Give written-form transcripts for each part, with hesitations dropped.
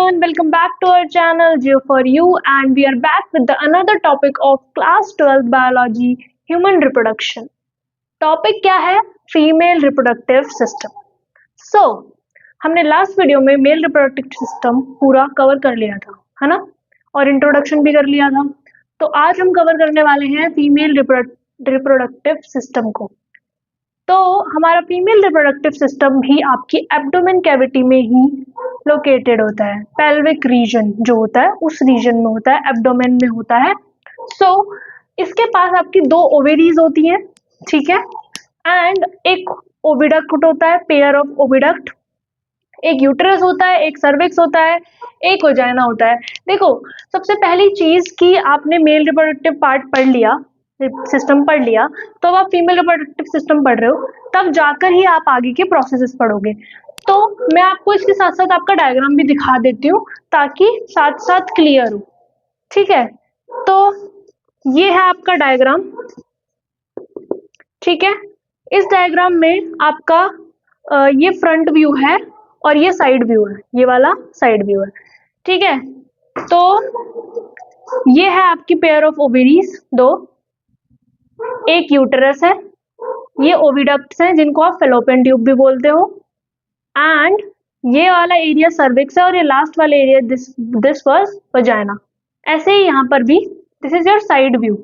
everyone, welcome back to our channel Geo for You, and we are back with the another topic of class 12 biology, human reproduction. Topic क्या है? Female reproductive system. So हमने last video में male reproductive system पूरा cover कर लिया था, है ना, और इंट्रोडक्शन भी कर लिया था. तो आज हम कवर करने वाले हैं फीमेल रिप्रोडक्टिव सिस्टम को. तो हमारा फीमेल रिप्रोडक्टिव सिस्टम भी आपकी एब्डोमेन कैविटी में ही लोकेटेड होता है. पेल्विक रीजन जो होता है उस रीजन में होता है, एब्डोमेन में होता है. सो इसके पास आपकी दो ओवेरीज होती हैं, ठीक है, एंड एक ओविडक्ट होता है, पेयर ऑफ ओविडक्ट. एक यूट्रस होता है, एक सर्विक्स होता है, एक वजाइना होता है. देखो, सबसे पहली चीज कि आपने मेल रिप्रोडक्टिव पार्ट पढ़ लिया, सिस्टम पढ़ लिया, तो अब आप फीमेल रिप्रोडक्टिव सिस्टम पढ़ रहे हो, तब जाकर ही आप आगे के प्रोसेसेस पढ़ोगे. तो मैं आपको इसके साथ साथ आपका डायग्राम भी दिखा देती हूँ ताकि साथ साथ क्लियर हो. ठीक है, तो ये है आपका डायग्राम. ठीक है, इस डायग्राम में आपका ये फ्रंट व्यू है और ये साइड व्यू है, ये वाला साइड व्यू है. ठीक है, तो ये है आपकी पेयर ऑफ ओवेरीज दो, एक यूटेरस है, ये ओविडक्ट्स हैं जिनको आप फेलोपियन ट्यूब भी बोलते हो, एंड ये वाला एरिया सर्विक्स है और ये लास्ट वाला एरिया दिस वाज वजाइना. ऐसे ही यहाँ पर भी this is your side view.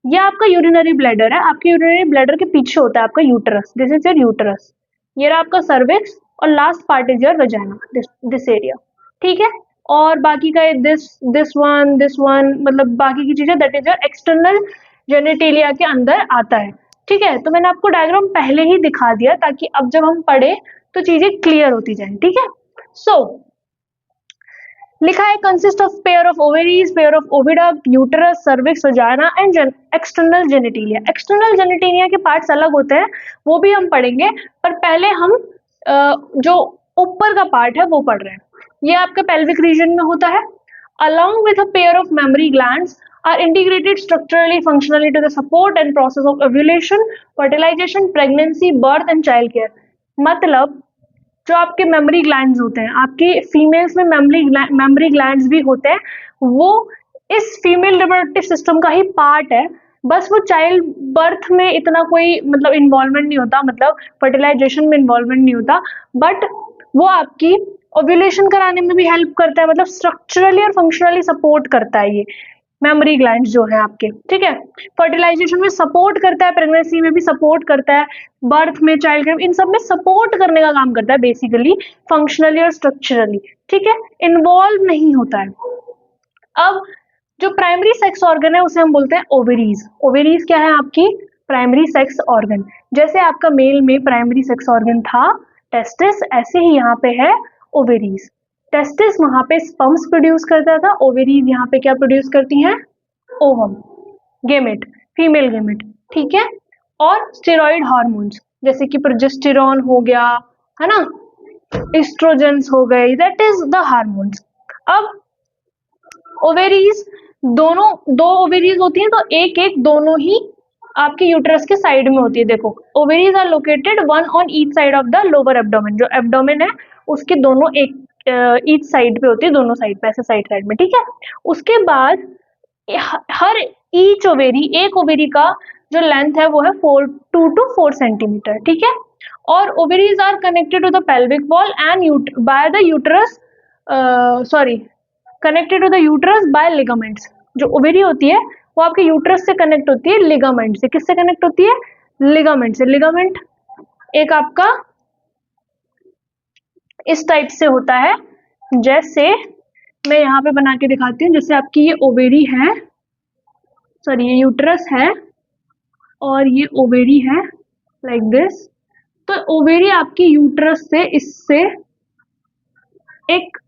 ये आपका यूरिनरी ब्लैडर है, आपके यूरिनरी ब्लैडर के पीछे होता है आपका uterus. This is your uterus. ये रहा आपका सर्विक्स और last part is your vagina, this area. ठीक है, और बाकी का दिस वन मतलब बाकी की चीजें that is your external genitalia के अंदर आता है. ठीक है, तो मैंने आपको डायग्राम पहले ही दिखा दिया ताकि अब जब हम पढ़े तो चीजें क्लियर होती जाएं. ठीक है, सो लिखा है consist of pair of ovaries, pair of oviduct, uterus, cervix, vagina and external genitalia. External genitalia के पार्ट्स अलग होते हैं, वो भी हम पढ़ेंगे, पर पहले हम जो ऊपर का पार्ट है वो पढ़ रहे हैं. ये आपके पेल्विक रीजन में होता है. Along with a pair of mammary glands are integrated structurally, functionally to the support and process of ovulation, fertilization, pregnancy, birth and child care. मतलब जो आपके मेमरी ग्लैंड्स होते हैं, आपके फीमेल्स में मेमरी ग्लैंड्स भी होते हैं, वो इस फीमेल रिप्रोडक्टिव सिस्टम का ही पार्ट है. बस वो चाइल्ड बर्थ में इतना कोई मतलब इन्वॉल्वमेंट नहीं होता, मतलब फर्टिलाइजेशन में इन्वॉल्वमेंट नहीं होता, बट वो आपकी ओव्यूलेशन कराने में भी हेल्प करता है, मतलब स्ट्रक्चरली और फंक्शनली सपोर्ट करता है ये मेमरी ग्लैंड्स जो है आपके. ठीक है, फर्टिलाइजेशन में सपोर्ट करता है, प्रेगनेंसी में भी सपोर्ट करता है, बर्थ में, चाइल्ड केयर, इन सब में सपोर्ट करने का काम करता है बेसिकली, फंक्शनली और स्ट्रक्चरली. ठीक है, इन्वॉल्व नहीं होता है. अब जो प्राइमरी सेक्स ऑर्गन है उसे हम बोलते हैं ओवेरीज. ओवेरीज क्या है? आपकी प्राइमरी सेक्स ऑर्गन. जैसे आपका मेल में प्राइमरी सेक्स ऑर्गन था टेस्टिस, ऐसे ही यहाँ पे है ओवेरीज. टेस्टिस वहां पे स्पर्म्स प्रोड्यूस करता था, ओवेरीज यहाँ पे क्या प्रोड्यूस करती हैं? Ovum, gamete, female gamete. ठीक है, और स्टेरॉइड हार्मोन्स जैसे कि प्रोजेस्टेरॉन हो गया, है ना, एस्ट्रोजेंस हो गए, दैट इज द हार्मोन्स. अब ओवेरीज दोनों दो ओवेरीज होती हैं, तो एक एक दोनों ही आपके यूट्रस के साइड में होती है. देखो, ovaries are located one on each side of the lower abdomen. जो एब्डोमेन है उसके दोनों एक ईच साइड पे होती है, दोनों साइड पे, ऐसे साइड में. ठीक है, उसके बाद हर ईच ओवेरी, एक ओवेरी का जो लेंथ है वो है 2 to 4 सेंटीमीटर. ठीक है, और ovaries are connected to the pelvic wall and by the uterus, connected to the uterus by ligaments. जो ओवेरी होती है वो आपके यूट्रस से कनेक्ट होती है लिगामेंट से. किससे कनेक्ट होती है? लिगामेंट से. लिगामेंट एक आपका इस टाइप से होता है, जैसे मैं यहाँ पे बना के दिखाती हूँ. जैसे आपकी ये ओवेरी है, सॉरी ये यूट्रस है और ये ओवेरी है, लाइक दिस. तो ओवेरी आपकी यूट्रस से इससे एक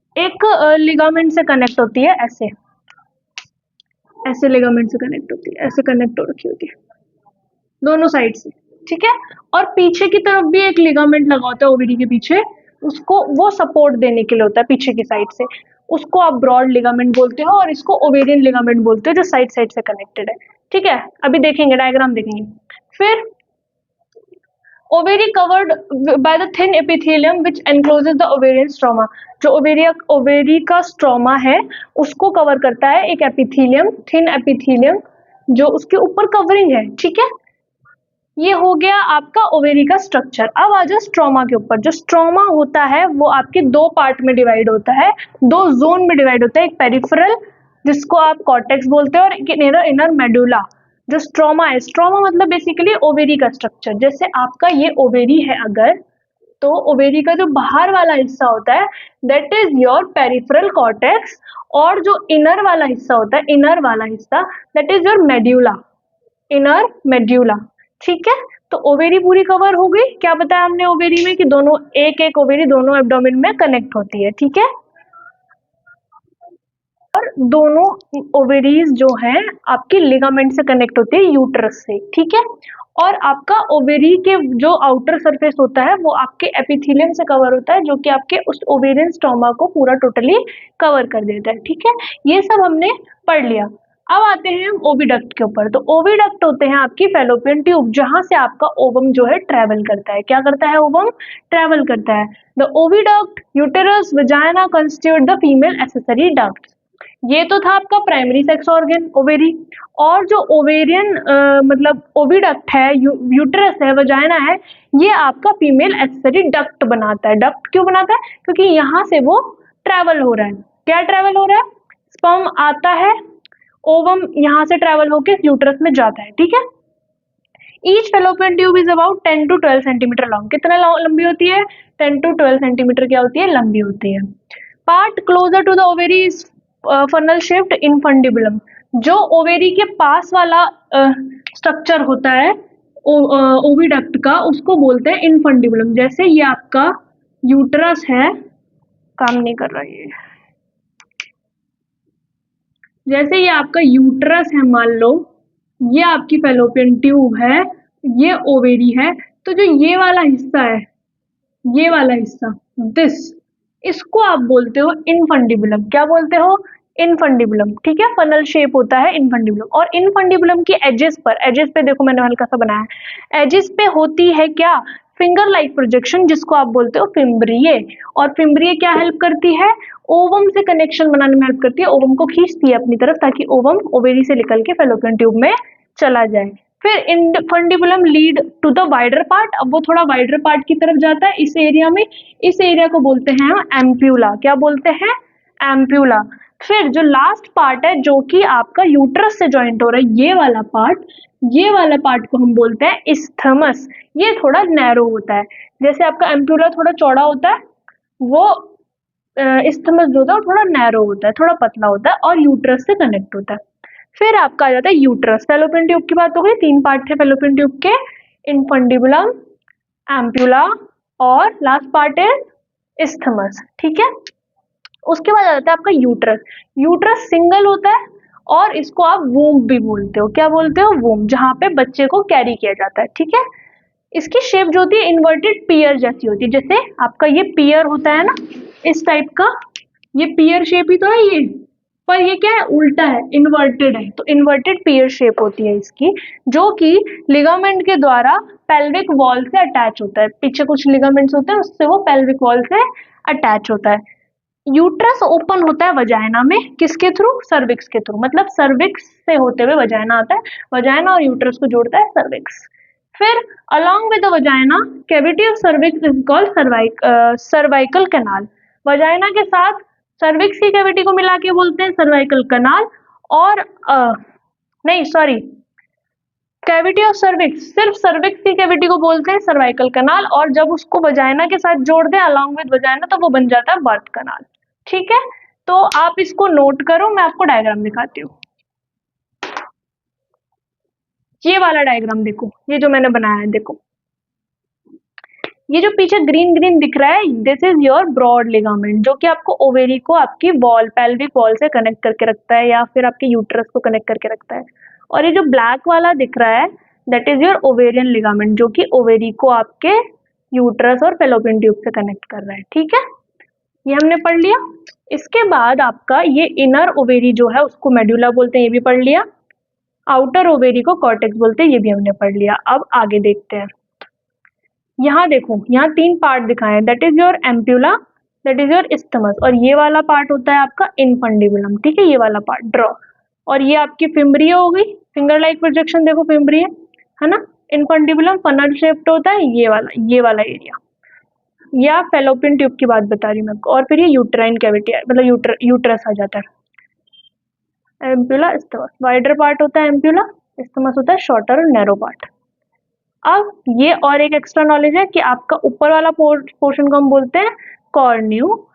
लिगामेंट से कनेक्ट होती है, ऐसे लिगामेंट से कनेक्ट होती है, ऐसे कनेक्ट हो रखी होती है दोनों साइड से. ठीक है, और पीछे की तरफ भी एक लिगामेंट लगा होता है ओवेरी के पीछे, उसको वो सपोर्ट देने के लिए होता है पीछे की साइड से. उसको आप ब्रॉड लिगामेंट बोलते हो और इसको ओवेरियन लिगामेंट बोलते हो, जो साइड से कनेक्टेड है. ठीक है, अभी देखेंगे, डायग्राम देखेंगे. फिर ovary covered by the thin epithelium which encloses the ovarian stroma. जो ओवेरी का स्ट्रोमा है उसको कवर करता है एक एपिथेलियम, थिन एपिथेलियम, जो उसके ऊपर कवरिंग है। ठीक है, ये हो गया आपका ओवेरी का स्ट्रक्चर। अब आ जाओ स्ट्रोमा के ऊपर। जो स्ट्रोमा होता है वो आपके दो पार्ट में डिवाइड होता है, दो जोन में डिवाइड होता है, एक पेरिफेरल जिसको आप कॉर्टेक्स बोलते हैं और एक इनर मेडुला। जो स्ट्रोमा है, स्ट्रोमा मतलब बेसिकली ओवेरी का स्ट्रक्चर। जैसे आपका ये ओवेरी है अगर, तो ओवेरी का जो बाहर वाला हिस्सा होता है that is your peripheral cortex, और जो इनर वाला हिस्सा होता है, इनर वाला हिस्सा that is your medulla, inner medulla. ठीक है, तो ओवेरी पूरी कवर हो गई। क्या बताया हमने ओवेरी में कि दोनों एक एक ओवेरी दोनों एब्डोमेन में कनेक्ट होती है। ठीक है, और दोनों ओवेरीज जो हैं आपकी लिगामेंट से कनेक्ट होती है, यूट्रस से। ठीक है, और आपका ओवेरी के जो आउटर सरफेस होता है वो आपके एपिथेलियम से कवर होता है, जो कि आपके उस ओवेरियन स्टोमा को पूरा टोटली कवर कर देता है। ठीक है, ये सब हमने पढ़ लिया। अब आते हैं हम ओविडक्ट के ऊपर। तो ओविडक्ट होते हैं आपकी फेलोपियन ट्यूब, जहां से आपका ओवम जो है ट्रेवल करता है। क्या करता है? ओवम ट्रेवल करता है। The oviduct, uterus, vagina constitute the female accessory duct. ये तो था आपका प्राइमरी सेक्स ऑर्गन ओवेरी। और जो ओवेरियन मतलब ओविडक्ट है, यूटेरस है, वजाइना है, ये आपका फीमेल एक्सेसरी डक्ट बनाता है। डक्ट क्यों बनाता है? क्योंकि यहाँ से वो ट्रेवल हो रहा है। क्या ट्रेवल हो रहा है? स्पर्म आता है, ओवम यहाँ से ट्रेवल होके यूट्रस में जाता है। ठीक है, each fallopian tube is about 10 to 12 centimetre long. कितना लंबी होती है? 10 to 12 सेंटीमीटर क्या होती है? लंबी होती है। Part closer to the ovary is funnel shaped infundibulum. जो ओवेरी के पास वाला स्ट्रक्चर होता है ओविडक्ट का, उसको बोलते हैं इनफंडिबुलम। जैसे ये आपका यूट्रस है, काम नहीं कर रहा है ये, जैसे ये आपका यूट्रस है, मान लो ये आपकी फेलोपियन ट्यूब है, ये ओवेरी है, तो जो ये वाला हिस्सा है, ये वाला हिस्सा दिस, इसको आप बोलते हो इनफंडिबुलम। क्या बोलते हो? इनफंडिबुलम। ठीक है, फनल शेप होता है इनफंडिबुलम। और इनफंडिबुलम की एजेस पर, एजेस पे देखो मैंने हल्का सा बनाया है, एजेस पे होती है क्या? फिंगर लाइक प्रोजेक्शन, जिसको आप बोलते हो फिम्ब्रिये। और फिम्ब्रिये क्या हेल्प करती है? ओवम से कनेक्शन बनाने में हेल्प करती है, ओवम को खींचती है अपनी तरफ ताकि ओवम ओवेरी से निकल के फेलोपियन ट्यूब में चला जाए। फिर infundibulum lead to the wider part. अब वो थोड़ा वाइडर पार्ट की तरफ जाता है इस एरिया में, इस एरिया को बोलते हैं हम एम्प्यूला। क्या बोलते हैं? एम्प्यूला। फिर जो लास्ट पार्ट है जो कि आपका यूट्रस से जॉइंट हो रहा है, ये वाला पार्ट, ये वाला पार्ट को हम बोलते हैं इस्थमस। ये थोड़ा नैरो होता है, जैसे आपका एम्प्यूला थोड़ा चौड़ा होता है, वो इस्थमस जो होता है वो थोड़ा नैरो होता है, थोड़ा पतला होता है और यूट्रस से कनेक्ट होता है। फिर आपका आ जाता है यूट्रस। फेलोपियन ट्यूब की बात हो गई, तीन पार्ट थे फेलोपियन ट्यूब के, इनफंडिबुलम, एम्प्यूला और लास्ट पार्ट इज इस्थमस। ठीक है, उसके बाद आ जाता है आपका यूट्रस। यूट्रस सिंगल होता है और इसको आप वूम्ब भी बोलते हो। क्या बोलते हो? वूम्ब, जहां पे बच्चे को कैरी किया जाता है। ठीक है, इसकी शेप जो होती है इन्वर्टेड पियर जैसी होती है। जैसे आपका ये पियर होता है ना, इस टाइप का, ये पियर शेप ही तो है ये, पर ये क्या है? उल्टा है, इन्वर्टेड है। तो इन्वर्टेड पियर शेप होती है इसकी, जो कि लिगामेंट के द्वारा पेल्विक वॉल से अटैच होता है। पीछे कुछ लिगामेंट्स होते हैं, उससे वो पेल्विक वॉल से अटैच होता है। यूट्रस ओपन होता है वजाइना में, किसके थ्रू? सर्विक्स के थ्रू। मतलब सर्विक्स से होते हुए वजाइना आता है, वजाइना और यूट्रस को जोड़ता है सर्विक्स। फिर along with the vagina cavity of cervix is called cervical canal। Vagina के साथ सर्विक्स की कैविटी को मिला के बोलते हैं सर्वाइकल कनाल। और नहीं सॉरी, कैविटी ऑफ सर्विक्स, सिर्फ सर्विक्स की कैविटी को बोलते हैं सर्वाइकल कनाल, और जब उसको वजाइना के साथ जोड़ दें along with वजाइना तो वो बन जाता है बर्थ कनाल। ठीक है, तो आप इसको नोट करो, मैं आपको डायग्राम दिखाती हूँ। ये वाला डायग्राम देखो, ये जो मैंने बनाया है, देखो ये जो पीछे ग्रीन ग्रीन दिख रहा है, this is your broad ligament, जो कि आपको ओवेरी को आपकी वॉल, पेल्विक वॉल से कनेक्ट करके रखता है या फिर आपके यूट्रस को कनेक्ट करके रखता है। और ये जो ब्लैक वाला दिख रहा है that is your ovarian ligament, जो कि ओवेरी को आपके यूट्रस और फेलोपियन ट्यूब से कनेक्ट कर रहा है। ठीक है, ये हमने पढ़ लिया। इसके बाद आपका ये इनर ओवेरी जो है उसको मेडुला बोलते हैं, ये भी पढ़ लिया। आउटर ओवेरी को कॉर्टेक्स बोलते हैं, ये भी हमने पढ़ लिया। अब आगे देखते हैं। यहाँ देखो, यहाँ 3 पार्ट दिखाए हैं, that is your ampulla, that is your isthmus, और ये वाला पार्ट होता है आपका इनफंडिबुलम, ठीक है, ये वाला पार्ट ड्रॉ। और ये आपकी फिम्ब्रिया हो गई, फिंगर लाइक प्रोजेक्शन देखो फिम्ब्रिया, है ना। इनफंडिबुलम फनल शेप्ड होता है, ये वाला एरिया, या फेलोपियन ट्यूब की बात बता रही हूँ मैं आपको। और फिर ये यूट्राइन कैविटी मतलब यूट्रस आ जाता है। एम्प्यूला इस्थमस, वाइडर पार्ट होता है एम्प्यूला, इस्थमस होता है शॉर्टर और नैरो पार्ट। अब ये और एक एक्स्ट्रा नॉलेज है कि आपका ऊपर वाला पोर्शन को हम बोलते हैं कॉर्न्यू,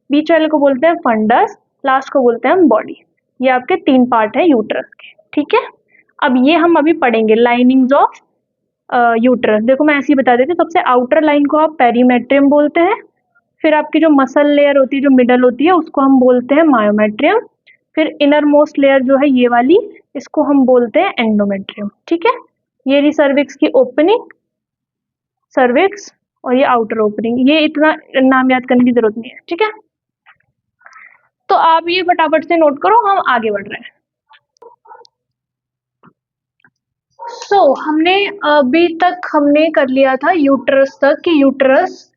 बीच वाले को बोलते हैं फंडस, लास्ट को बोलते हैं हम बॉडी। ये आपके 3 पार्ट है यूट्रस के, ठीक है। अब ये हम अभी पढ़ेंगे लाइनिंग्स ऑफ यूट्रस। देखो मैं ऐसे ही बता देती हूँ, सबसे आउटर लाइन को आप पेरीमेट्रियम बोलते हैं, फिर आपकी जो मसल लेयर होती है, जो मिडल होती है, उसको हम बोलते हैं मायोमेट्रियम, फिर इनर मोस्ट लेयर जो है ये वाली, इसको हम बोलते हैं एंडोमेट्रियम, ठीक है। ये रही सर्विक्स की ओपनिंग, सर्विक्स, और ये आउटर ओपनिंग, ये इतना नाम याद करने की जरूरत नहीं है, ठीक है। तो आप ये फटाफट से नोट करो, हम आगे बढ़ रहे हैं। हमने अभी तक हमने कर लिया था यूट्रस तक कि यूट्रस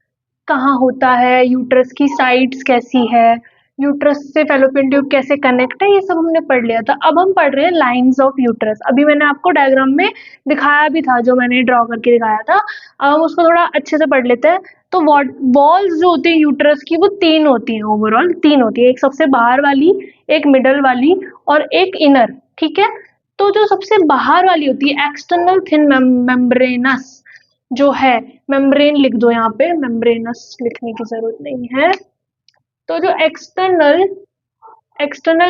कहाँ होता है, यूट्रस की साइड्स कैसी है, यूट्रस से फैलोपियन ट्यूब कैसे कनेक्ट है, ये सब हमने पढ़ लिया था। अब हम पढ़ रहे हैं लाइंस ऑफ यूट्रस। अभी मैंने आपको डायग्राम में दिखाया भी था, जो मैंने ड्रॉ करके दिखाया था। अब हम उसको थोड़ा अच्छे से पढ़ लेते हैं। तो वॉल्स जो होती है यूट्रस की, वो 3 होती है, ओवरऑल 3 होती है, एक सबसे बाहर वाली, एक मिडल वाली, और एक इनर, ठीक है। तो जो सबसे बाहर वाली होती है एक्सटर्नल थिन मेम्ब्रेनस जो है, मेम्ब्रेन लिख दो यहाँ पे, मेम्ब्रेनस लिखने की जरूरत नहीं है। तो जो एक्सटर्नल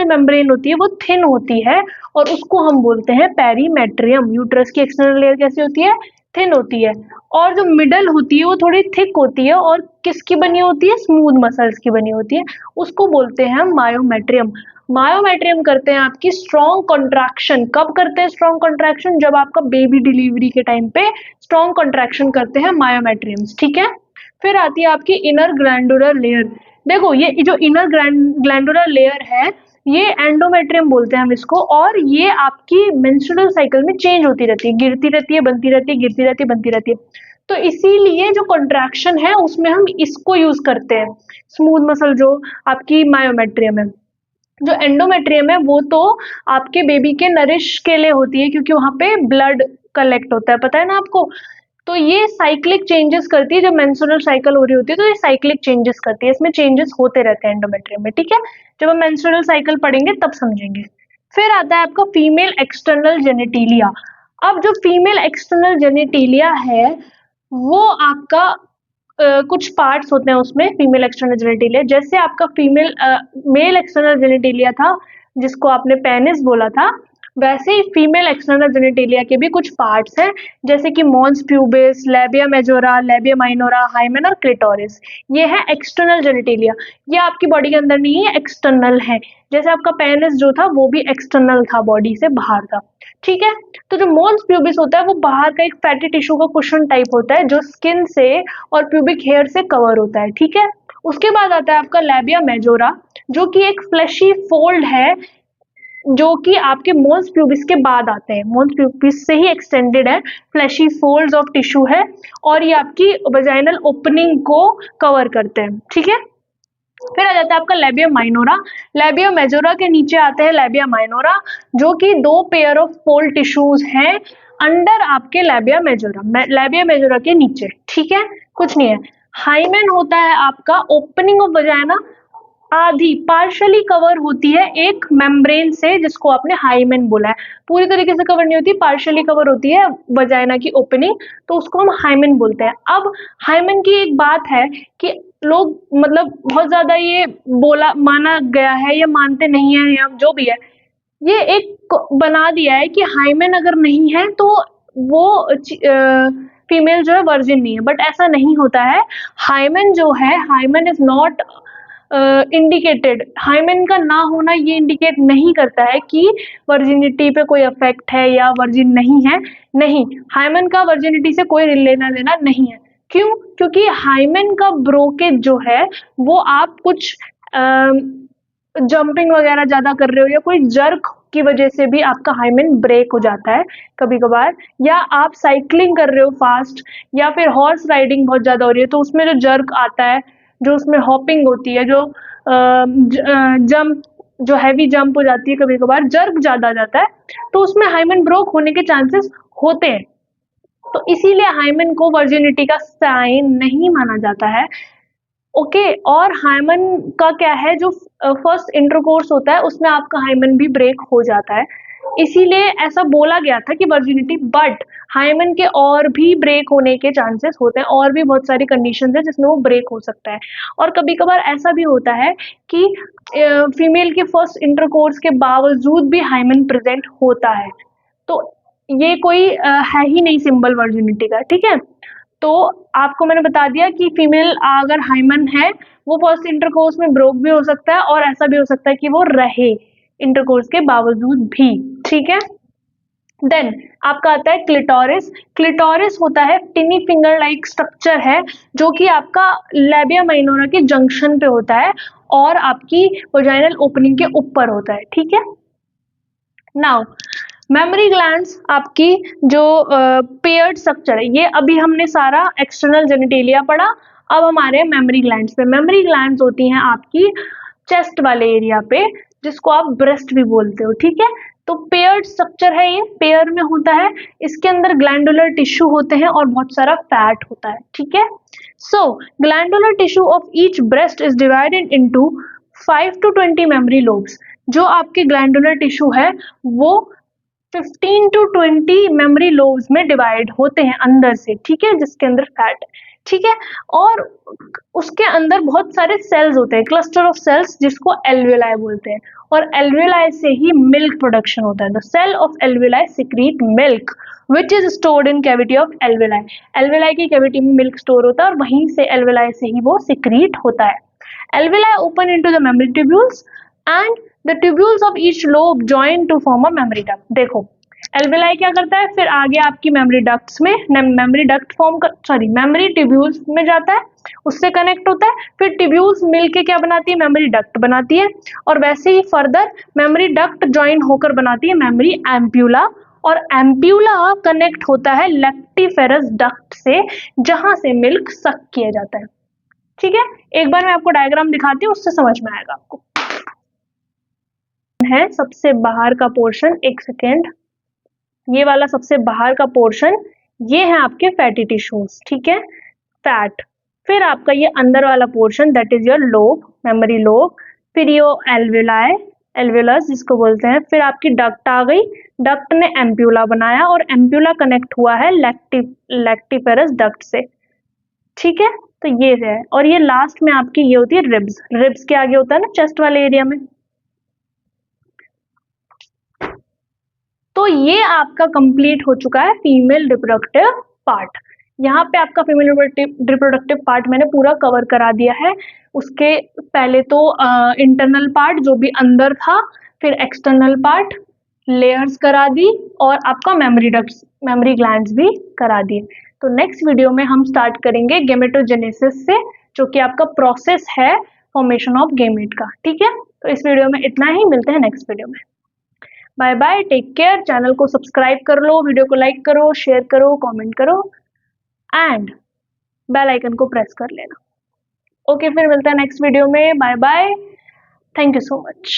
मेम्ब्रेन होती है वो थिन होती है, और उसको हम बोलते हैं पेरीमेट्रियम। यूट्रस की एक्सटर्नल लेयर कैसी होती है, थिन होती है। और जो मिडल होती है वो थोड़ी थिक होती है, और किसकी बनी होती है, स्मूथ मसल्स की बनी होती है, उसको बोलते हैं हम मायोमेट्रियम। मायोमेट्रियम करते हैं आपकी स्ट्रॉन्ग कॉन्ट्रैक्शन। कब करते हैं स्ट्रॉन्ग कॉन्ट्रैक्शन, जब आपका बेबी डिलीवरी के टाइम पे स्ट्रॉन्ग कॉन्ट्रैक्शन करते हैं मायोमेट्रियम्स, ठीक है। फिर आती है आपकी इनर ग्लैंडुलर लेयर। देखो ये जो इनर ग्लैंडुलर लेयर है, ये एंडोमेट्रियम बोलते हैं हम इसको, और ये आपकी मेंस्ट्रुअल साइकिल में चेंज होती रहती है, गिरती रहती है, बनती रहती है, गिरती रहती है, बनती रहती है। तो इसीलिए जो कॉन्ट्रैक्शन है उसमें हम इसको यूज करते हैं, स्मूथ मसल जो आपकी मायोमेट्रियम है। जो एंडोमेट्रियम है वो तो आपके बेबी के नरिश के लिए होती है, क्योंकि वहां पे ब्लड कलेक्ट होता है, पता है ना आपको। तो ये साइक्लिक चेंजेस करती है, जब मेंस्ट्रुअल साइकिल हो रही होती है तो ये साइक्लिक चेंजेस करती है, इसमें चेंजेस होते रहते हैं एंडोमेट्रियम में, ठीक है। जब हम मेंस्ट्रुअल साइकिल पढ़ेंगे तब समझेंगे। फिर आता है आपका फीमेल एक्सटर्नल जेनिटिलिया। अब जो फीमेल एक्सटर्नल जेनिटिलिया है वो आपका कुछ पार्ट्स होते हैं उसमें फीमेल एक्सटर्नल जेनिटिलिया। जैसे आपका मेल एक्सटर्नल जेनिटिलिया था, जिसको आपने पेनिस बोला था, वैसे ही फीमेल एक्सटर्नल जेनिटिलिया के भी कुछ पार्ट्स हैं, जैसे कि mons pubis, labia majora, labia minora, hymen और क्लिटोरिस। ये है एक्सटर्नल जेनिटिलिया। ये आपकी बॉडी के अंदर नहीं है, एक्सटर्नल है। जैसे आपका पेनिस जो था वो भी एक्सटर्नल था, बॉडी से बाहर था, ठीक है। तो जो मॉन्स प्यूबिस होता है वो बाहर का एक फैटी टिश्यू का कुशन टाइप होता है, जो स्किन से और प्यूबिक हेयर से कवर होता है, ठीक है। उसके बाद आता है आपका लेबिया मेजोरा, जो कि एक फ्लैशी फोल्ड है, जो कि आपके मोन्स प्यूबिस के बाद आते हैं, मोन्स प्यूबिस से ही एक्सटेंडेड है, फ्लैशी फोल्ड्स ऑफ टिश्यू है, और ये आपकी वजाइनल ओपनिंग को कवर करते हैं, ठीक है। फिर आ जाता है आपका लेबिया माइनोरा। लेबिया मेजोरा के नीचे आते हैं लेबिया माइनोरा, जो कि 2 पेयर ऑफ फोल्ड टिश्यूज हैं अंडर आपके लेबिया मेजोरा के नीचे, ठीक है, कुछ नहीं है। हाइमेन होता है आपका ओपनिंग ऑफ वजाइना, आधी पार्शियली कवर होती है एक मेम्ब्रेन से, जिसको आपने हाइमेन बोला है। पूरी तरीके से कवर नहीं होती, पार्शियली कवर होती है वजाइना की ओपनिंग, तो उसको हम हाइमेन बोलते हैं। अब हाइमेन की एक बात है कि लोग मतलब बहुत ज्यादा ये बोला माना गया है, या मानते नहीं है, या जो भी है, ये एक बना दिया है कि हाइमेन अगर नहीं है तो वो फीमेल जो है वर्जिन नहीं है, बट ऐसा नहीं होता है। हाइमेन जो है, hymen is not indicated, hymen का ना होना ये इंडिकेट नहीं करता है कि वर्जिनिटी पे कोई इफेक्ट है या वर्जिन नहीं है। नहीं, हाइमेन का वर्जिनिटी से कोई लेना देना नहीं है। क्यों? क्योंकि हाइमेन का ब्रोकेज जो है वो आप कुछ जंपिंग वगैरह ज्यादा कर रहे हो, या कोई जर्क की वजह से भी आपका हाइमेन ब्रेक हो जाता है कभी कभार, या आप साइकिलिंग कर रहे हो फास्ट, या फिर हॉर्स राइडिंग बहुत ज़्यादा हो रही है तो उसमें जो जर्क आता है, जो उसमें हॉपिंग होती है, जो जंप, जो हैवी जंप हो जाती है, कभी कभार जर्क ज़्यादा आ जाता है, तो उसमें हाइमेन ब्रोक होने के चांसेस होते हैं। तो इसीलिए हाइमेन को वर्जिनिटी का साइन नहीं माना जाता है। ओके, और हाइमन का क्या है, जो फर्स्ट इंटरकोर्स होता है उसमें आपका हाइमन भी ब्रेक हो जाता है, इसीलिए ऐसा बोला गया था कि वर्जिनिटी, बट हाइमन के और भी ब्रेक होने के चांसेस होते हैं, और भी बहुत सारी कंडीशंस है जिसमें वो ब्रेक हो सकता है। और कभी कभार ऐसा भी होता है कि फीमेल के फर्स्ट इंटरकोर्स के बावजूद भी हाइमन प्रेजेंट होता है, तो ये कोई है ही नहीं सिंबल वर्जिनिटी का, ठीक है। तो आपको मैंने बता दिया कि फीमेल अगर हाइमन है वो फर्स्ट इंटरकोर्स में ब्रोक भी हो सकता है, और ऐसा भी हो सकता है कि वो रहे इंटरकोर्स के बावजूद भी, ठीक है। देन आपका आता है क्लिटोरिस। क्लिटोरिस होता है टिनी फिंगर लाइक स्ट्रक्चर है, जो कि आपका लैबिया माइनोरा के जंक्शन पे होता है और आपकी वजाइनल ओपनिंग के ऊपर होता है, ठीक है। नाउ मेमोरी ग्लैंड्स आपकी जो पेयर्ड स्ट्रक्चर है, ये अभी हमने सारा एक्सटर्नल जेनिटेलिया पढ़ा। अब हमारे मेमोरी ग्लैंड्स पे, मेमोरी ग्लैंड्स होती हैं आपकी चेस्ट वाले एरिया पे, जिसको आप ब्रेस्ट भी बोलते हो, ठीक है। तो पेयर्ड स्ट्रक्चर है, ये पेयर में होता है, इसके अंदर ग्लैंडुलर टिश्यू होते हैं और बहुत सारा फैट होता है, ठीक है। So glandular tissue of each breast is divided into 5 to 20 mammary lobes. जो आपके ग्लैंडुलर टिश्यू है वो 15 to 20 मेमोरी लोब्स में डिवाइड होते हैं अंदर से, ठीक है, जिसके अंदर फैट है, ठीक है। और उसके अंदर बहुत सारे सेल्स होते हैं, क्लस्टर ऑफ सेल्स, जिसको एल्विलाई बोलते हैं, और एल्विलाई से ही मिल्क प्रोडक्शन होता है। The cell of alveoli secrete milk which is stored in cavity of alveoli. Alveoli की कैविटी में मिल्क स्टोर होता है और वहीं से एल्विलाई से ही वो सिक्रीट होता है। Alveoli open into the memory tubules and the tubules of each lobe join to form a memory duct। देखो एल्वेलाई क्या करता है, फिर आगे आपकी मेमोरी डक्ट्स में मेमोरी डक्ट फॉर्म कर, सॉरी मेमोरी ट्यूब्यूल्स में जाता है, उससे कनेक्ट होता है, फिर ट्यूब्यूल्स मिलके क्या बनाती है, मेमोरी डक्ट बनाती है, और वैसे ही फर्दर मेमोरी डक्ट ज्वाइन होकर बनाती है मेमोरी एम्प्यूला, और एम्प्यूला कनेक्ट होता है लैक्टिफेरस डक्ट से, जहां से मिल्क सक किया जाता है, ठीक है। एक बार मैं आपको डायग्राम दिखाती हूँ, उससे समझ में आएगा आपको। है सबसे बाहर का पोर्शन, एक सेकेंड, ये वाला सबसे बाहर का पोर्शन, ये है आपके फैटी टिश्यूज, ठीक है, फैट। फिर आपका ये अंदर वाला portion, that is your lobe, memory lobe, फिर ये एल्वेलाई, एल्वेलस जिसको बोलते हैं, फिर आपकी डक्ट आ गई, डक्ट ने एम्प्यूला बनाया और एम्प्यूला कनेक्ट हुआ है लैक्टिफेरस डक्ट से, ठीक है। तो ये है, और ये लास्ट में आपकी ये होती है रिब्स, रिब्स के आगे होता है ना चेस्ट वाले एरिया में। तो ये आपका कंप्लीट हो चुका है फीमेल रिप्रोडक्टिव पार्ट। यहाँ पे आपका फीमेल रिप्रोडक्टिव पार्ट मैंने पूरा कवर करा दिया है। उसके पहले तो इंटरनल पार्ट जो भी अंदर था, फिर एक्सटर्नल पार्ट, लेयर्स करा दी, और आपका मेमोरी डक्ट्स, मेमोरी ग्लैंड्स भी करा दिए। तो नेक्स्ट वीडियो में हम स्टार्ट करेंगे गेमेटोजेनेसिस से, जो कि आपका प्रोसेस है फॉर्मेशन ऑफ गेमेट का, ठीक है। तो इस वीडियो में इतना ही, मिलते हैं नेक्स्ट वीडियो में। Bye bye, take care. Channel को सब्सक्राइब कर लो, वीडियो को लाइक करो, शेयर करो, कमेंट करो, एंड बेल आइकन को प्रेस कर लेना। ओके, फिर मिलता है नेक्स्ट वीडियो में। Bye bye, thank you so much.